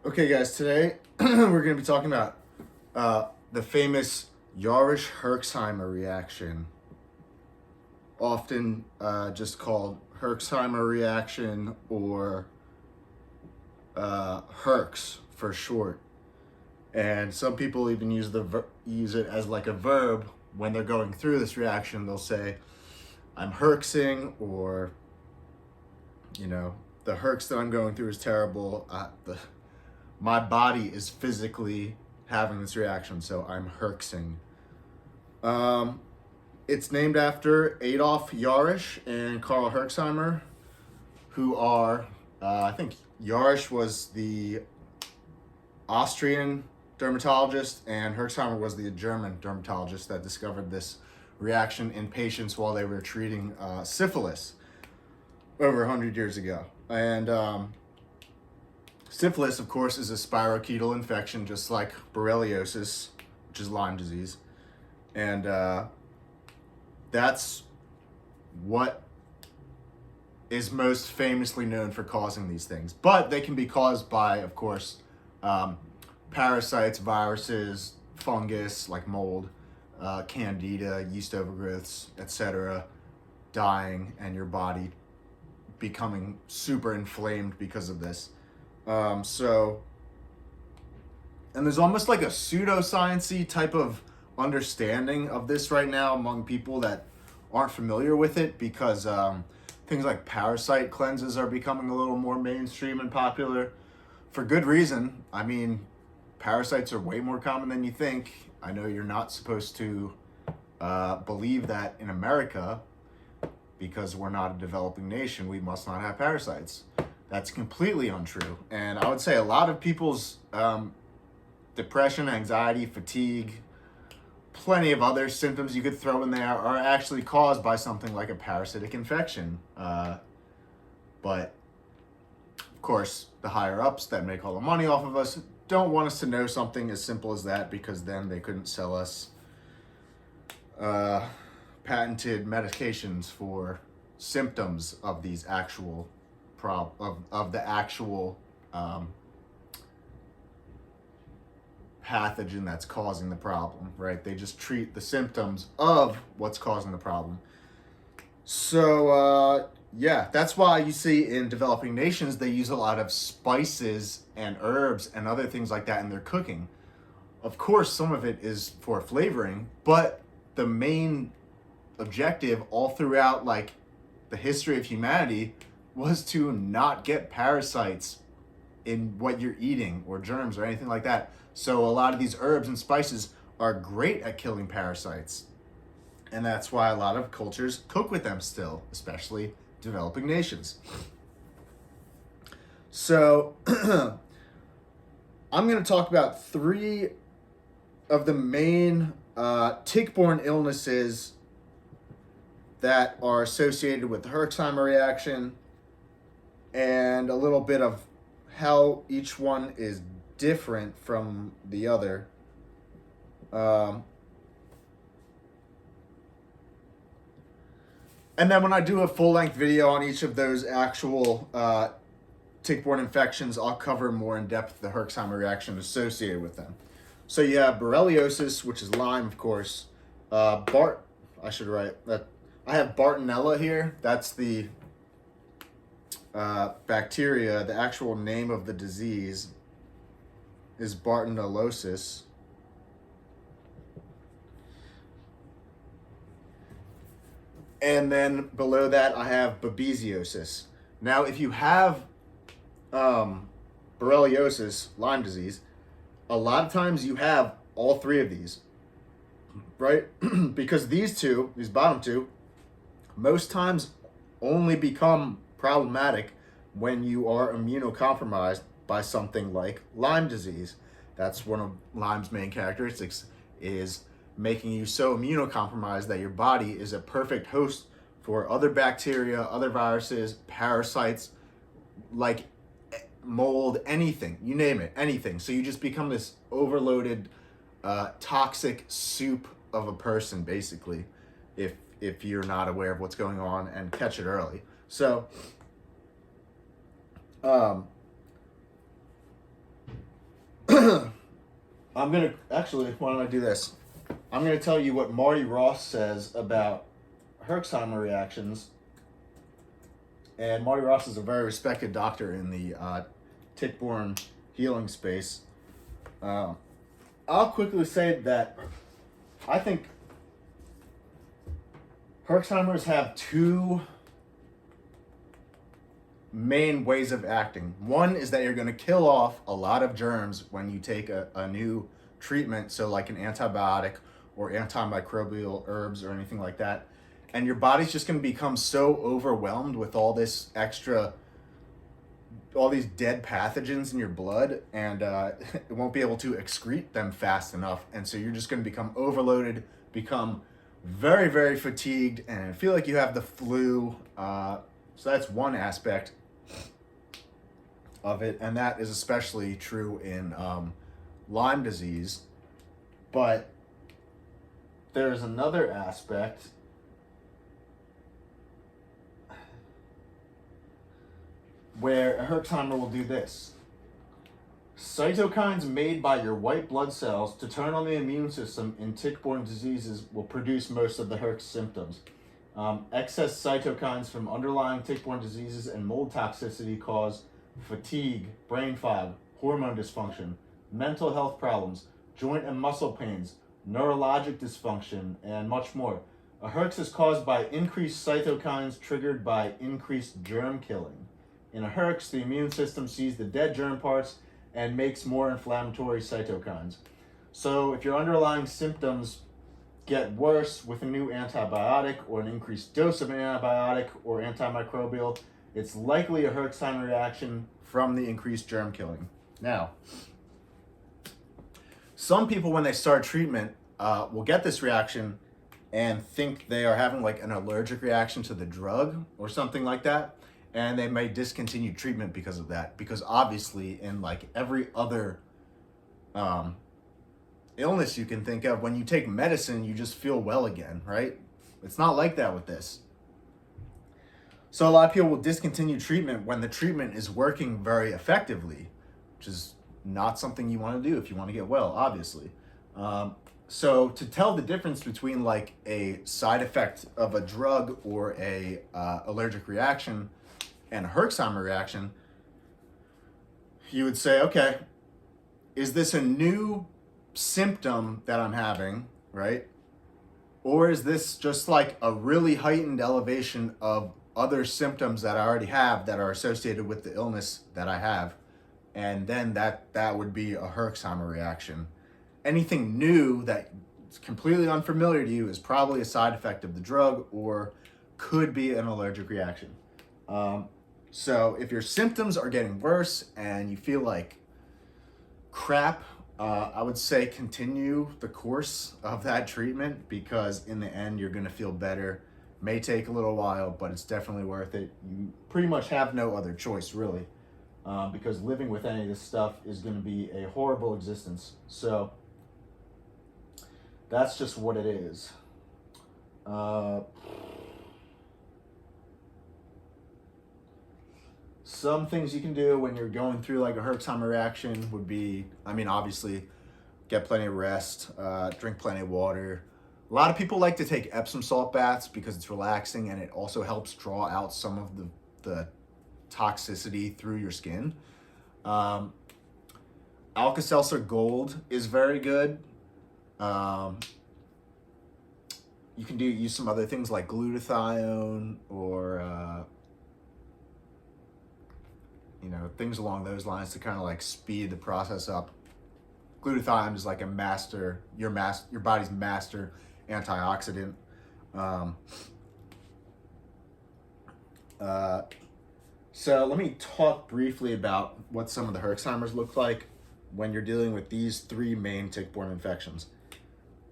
Okay, guys, today we're going to be talking about the famous Jarisch-Herxheimer reaction, often just called Herxheimer reaction or Herx for short. And some people even use it as like a verb when they're going through this reaction. They'll say, "I'm herxing," or the herx that I'm going through is terrible. My body is physically having this reaction, so I'm herxing. It's named after Adolf Jarisch and Karl Herxheimer, who are, I think Jarisch was the Austrian dermatologist and Herxheimer was the German dermatologist that discovered this reaction in patients while they were treating syphilis over 100 years ago. And syphilis, of course, is a spirochetal infection, just like Bartonellosis, which is Lyme disease. And that's what is most famously known for causing these things. But they can be caused by, of course, parasites, viruses, fungus, like mold, candida, yeast overgrowths, etc., dying, and your body becoming super inflamed because of this. And there's almost like a pseudoscience-y type of understanding of this right now among people that aren't familiar with it, because things like parasite cleanses are becoming a little more mainstream and popular for good reason. I mean, parasites are way more common than you think. I know you're not supposed to believe that in America, because we're not a developing nation, we must not have parasites. That's completely untrue. And I would say a lot of people's depression, anxiety, fatigue, plenty of other symptoms you could throw in there are actually caused by something like a parasitic infection. But of course, the higher ups that make all the money off of us don't want us to know something as simple as that, because then they couldn't sell us patented medications for symptoms of these actual of the actual pathogen that's causing the problem, right? They just treat the symptoms of what's causing the problem. So yeah, that's why you see in developing nations they use a lot of spices and herbs and other things like that in their cooking. Of course, some of it is for flavoring, but the main objective all throughout like the history of humanity was to not get parasites in what you're eating or germs or anything like that. So a lot of these herbs and spices are great at killing parasites. And that's why a lot of cultures cook with them still, especially developing nations. So I'm going to talk about 3 of the main tick-borne illnesses that are associated with the Herxheimer reaction, and a little bit of how each one is different from the other. And then when I do a full-length video on each of those actual tick-borne infections, I'll cover more in depth the Herxheimer reaction associated with them. So you have Babesiosis, which is Lyme, of course. I should write that. I have Bartonella here. That's the bacteria. The actual name of the disease is Bartonellosis. And then below that, I have Babesiosis. Now, if you have Bartonellosis, Lyme disease, a lot of times you have all 3 of these, right? Because these bottom 2, most times only become problematic when you are immunocompromised by something like Lyme disease. That's one of Lyme's main characteristics, is making you so immunocompromised that your body is a perfect host for other bacteria, other viruses, parasites, like mold, anything, you name it, anything. So you just become this overloaded, toxic soup of a person, basically, if you're not aware of what's going on and catch it early. So I'm gonna actually. Why don't I do this? I'm gonna tell you what Marty Ross says about Herxheimer reactions. And Marty Ross is a very respected doctor in the tick-borne healing space. I'll quickly say that I think Herxheimers have two main ways of acting. One is that you're going to kill off a lot of germs when you take a new treatment, so like an antibiotic or antimicrobial herbs or anything like that. And your body's just going to become so overwhelmed with all this extra, all these dead pathogens in your blood, and it won't be able to excrete them fast enough. And so you're just going to become overloaded, become very, very fatigued, and feel like you have the flu. So that's one aspect of it, and that is especially true in Lyme disease. But there's another aspect where a Herxheimer will do this. Cytokines made by your white blood cells to turn on the immune system in tick-borne diseases will produce most of the Herx symptoms. Excess cytokines from underlying tick-borne diseases and mold toxicity cause fatigue, brain fog, hormone dysfunction, mental health problems, joint and muscle pains, neurologic dysfunction, and much more. A Herx is caused by increased cytokines triggered by increased germ killing. In a Herx, the immune system sees the dead germ parts and makes more inflammatory cytokines. So if your underlying symptoms get worse with a new antibiotic or an increased dose of an antibiotic or antimicrobial, it's likely a Herxheimer reaction from the increased germ killing. Now, some people, when they start treatment, will get this reaction and think they are having like an allergic reaction to the drug or something like that. And they may discontinue treatment because of that. Because obviously, in like every other illness you can think of, when you take medicine, you just feel well again, right? It's not like that with this. So a lot of people will discontinue treatment when the treatment is working very effectively, which is not something you want to do if you want to get well, obviously. So to tell the difference between like a side effect of a drug or a allergic reaction and a Herxheimer reaction, you would say, okay, is this a new symptom that I'm having, right? Or is this just like a really heightened elevation of other symptoms that I already have that are associated with the illness that I have? And then that would be a Herxheimer reaction. Anything new that's completely unfamiliar to you is probably a side effect of the drug or could be an allergic reaction. So if your symptoms are getting worse and you feel like crap, I would say continue the course of that treatment, because in the end you're going to feel better. May take a little while, but it's definitely worth it. You pretty much have no other choice, really, because living with any of this stuff is going to be a horrible existence. So that's just what it is. Some things you can do when you're going through like a Herxheimer reaction would be, I mean, obviously, get plenty of rest, drink plenty of water. A lot of people like to take Epsom salt baths because it's relaxing and it also helps draw out some of the toxicity through your skin. Alka-Seltzer Gold is very good. You can use some other things like glutathione or things along those lines to kind of like speed the process up. Glutathione is like your body's master antioxidant. So let me talk briefly about what some of the Herxheimers look like when you're dealing with these three main tick-borne infections.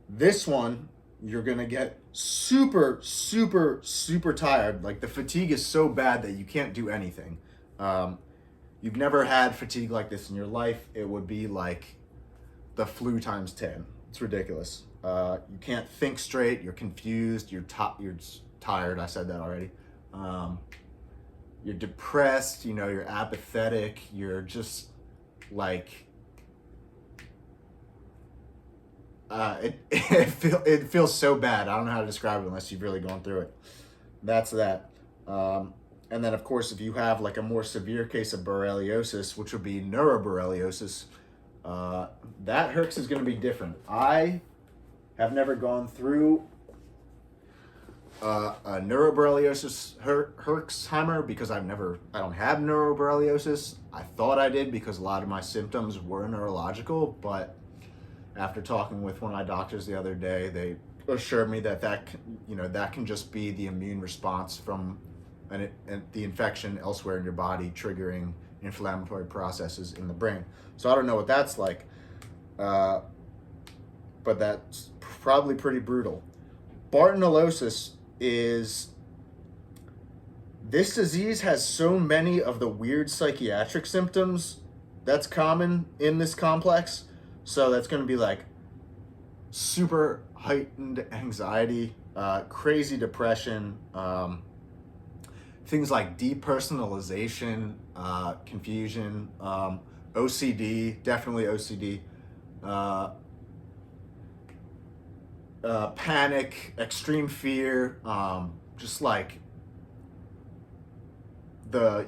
This one, you're gonna get super, super, super tired. Like the fatigue is so bad that you can't do anything. You've never had fatigue like this in your life. It would be like the flu times 10. It's ridiculous. You can't think straight. You're confused. You're tired. I said that already. You're depressed. You're apathetic. You're just like it feels so bad. I don't know how to describe it unless you've really gone through it. That's that. And then, of course, if you have like a more severe case of borreliosis, which would be neuroborreliosis, that Herx is going to be different. I have never gone through a neuroborreliosis Herxheimer because I don't have neuroborreliosis. I thought I did because a lot of my symptoms were neurological, but after talking with one of my doctors the other day, they assured me that can just be the immune response from the infection elsewhere in your body triggering inflammatory processes in the brain. So I don't know what that's like, but that's probably pretty brutal. Bartonellosis this disease has so many of the weird psychiatric symptoms that's common in this complex. So that's going to be like super heightened anxiety, crazy depression, things like depersonalization, confusion, OCD, definitely OCD, panic, extreme fear, just like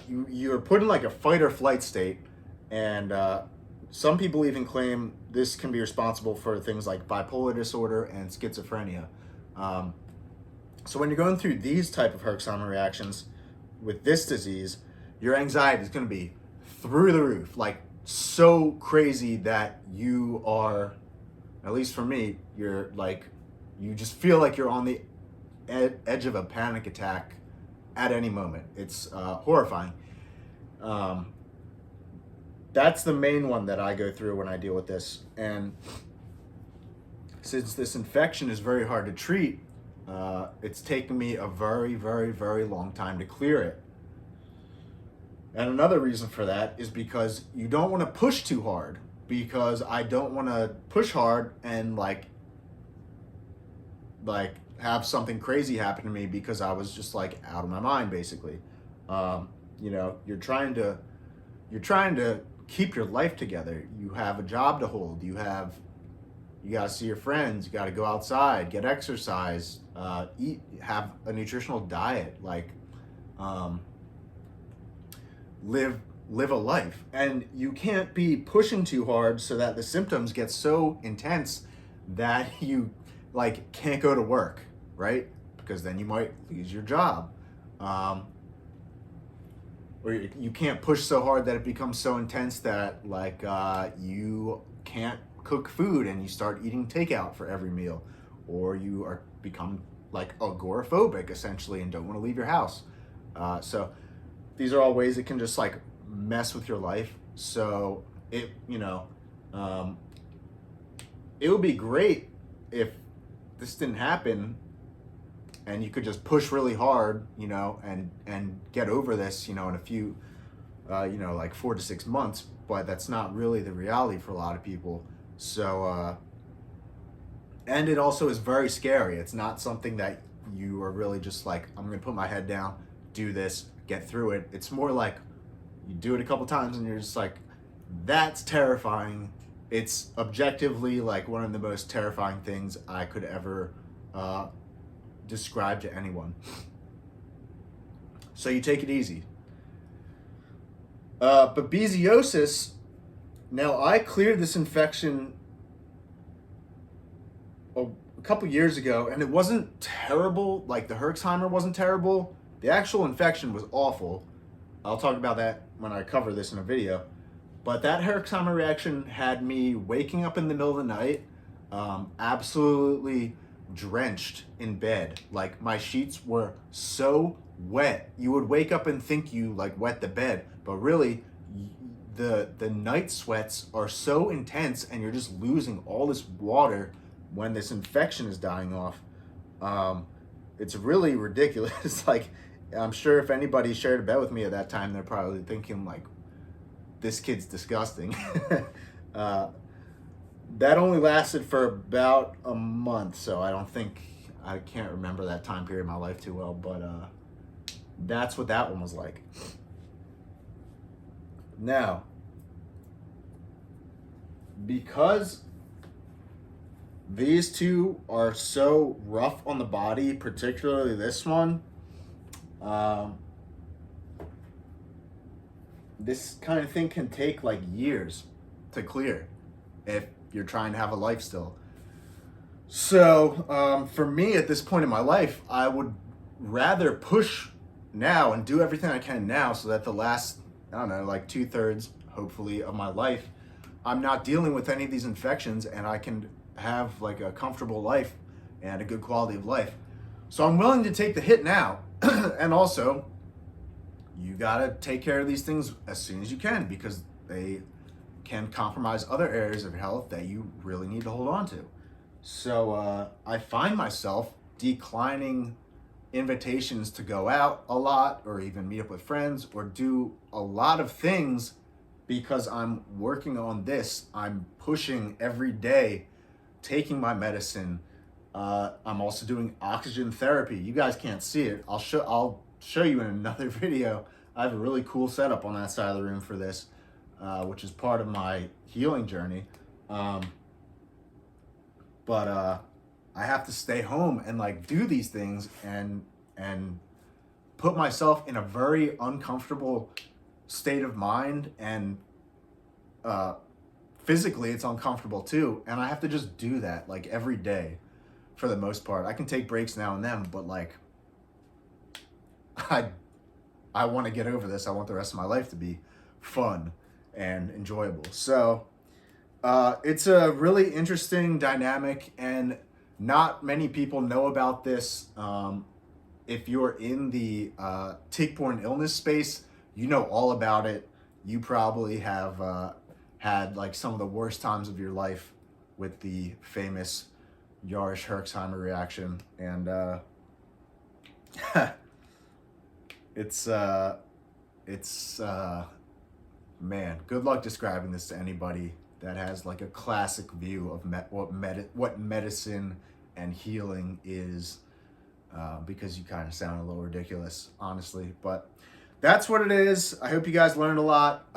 you're put in like a fight or flight state, and some people even claim this can be responsible for things like bipolar disorder and schizophrenia. So when you're going through these type of Herxheimer reactions with this disease, your anxiety is going to be through the roof, like so crazy that you are, at least for me, you're like, you just feel like you're on the edge of a panic attack at any moment. It's horrifying. That's the main one that I go through when I deal with this. And since this infection is very hard to treat, it's taken me a very, very, very long time to clear it. And another reason for that is because you don't want to push too hard, because I don't want to push hard and like have something crazy happen to me because I was just like out of my mind, basically. You're trying to keep your life together. You have a job to hold. You gotta see your friends. You gotta go outside, get exercise, eat, have a nutritional diet, live a life. And you can't be pushing too hard so that the symptoms get so intense that you can't go to work, right? Because then you might lose your job. Or you can't push so hard that it becomes so intense that you can't cook food and you start eating takeout for every meal, or you become agoraphobic essentially and don't want to leave your house. So these are all ways it can just mess with your life. So it would be great if this didn't happen and you could just push really hard, and get over this, in a few, 4 to 6 months, but that's not really the reality for a lot of people. So, and it also is very scary. It's not something that you are really just I'm going to put my head down, do this, get through it. It's more like you do it a couple times and you're just that's terrifying. It's objectively one of the most terrifying things I could ever describe to anyone. So you take it easy. Babesiosis. Now, I cleared this infection a couple years ago, and it wasn't terrible. The Herxheimer wasn't terrible. The actual infection was awful. I'll talk about that when I cover this in a video. But that Herxheimer reaction had me waking up in the middle of the night, absolutely drenched in bed. My sheets were so wet. You would wake up and think you wet the bed, but really the night sweats are so intense and you're just losing all this water when this infection is dying off. It's really ridiculous. I'm sure if anybody shared a bed with me at that time, they're probably thinking this kid's disgusting. That only lasted for about a month, so I can't remember that time period of my life too well, but that's what that one was like. Now, because These two are so rough on the body, particularly this one. This kind of thing can take like years to clear if you're trying to have a life still. So for me at this point in my life, I would rather push now and do everything I can now so that the last, I don't know, like 2/3, hopefully, of my life, I'm not dealing with any of these infections and I can have like a comfortable life and a good quality of life. So I'm willing to take the hit now. And also, you gotta take care of these things as soon as you can because they can compromise other areas of your health that you really need to hold on to. So I find myself declining invitations to go out a lot or even meet up with friends or do a lot of things because I'm working on this. I'm pushing every day, taking my medicine. I'm also doing oxygen therapy. You guys can't see it. I'll show you in another video. I have a really cool setup on that side of the room for this, which is part of my healing journey. But I have to stay home and like do these things and put myself in a very uncomfortable state of mind, and physically it's uncomfortable too, and I have to just do that like every day for the most part. I can take breaks now and then, but like I want to get over this. I want the rest of my life to be fun and enjoyable. So it's a really interesting dynamic, and not many people know about this. If you're in the tick-borne illness space, you know all about it. You probably have had like some of the worst times of your life with the famous Jarisch-Herxheimer reaction, and it's man, good luck describing this to anybody that has like a classic view of what medicine and healing is, because you kind of sound a little ridiculous, honestly. But that's what it is. I hope you guys learned a lot.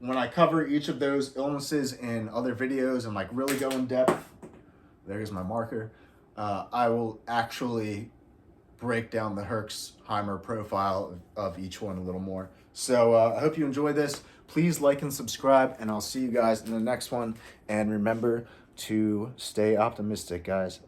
When I cover each of those illnesses in other videos and like really go in depth, there's my marker, I will actually break down the Herxheimer profile of each one a little more. So I hope you enjoyed this. Please like and subscribe, and I'll see you guys in the next one. And remember to stay optimistic, guys.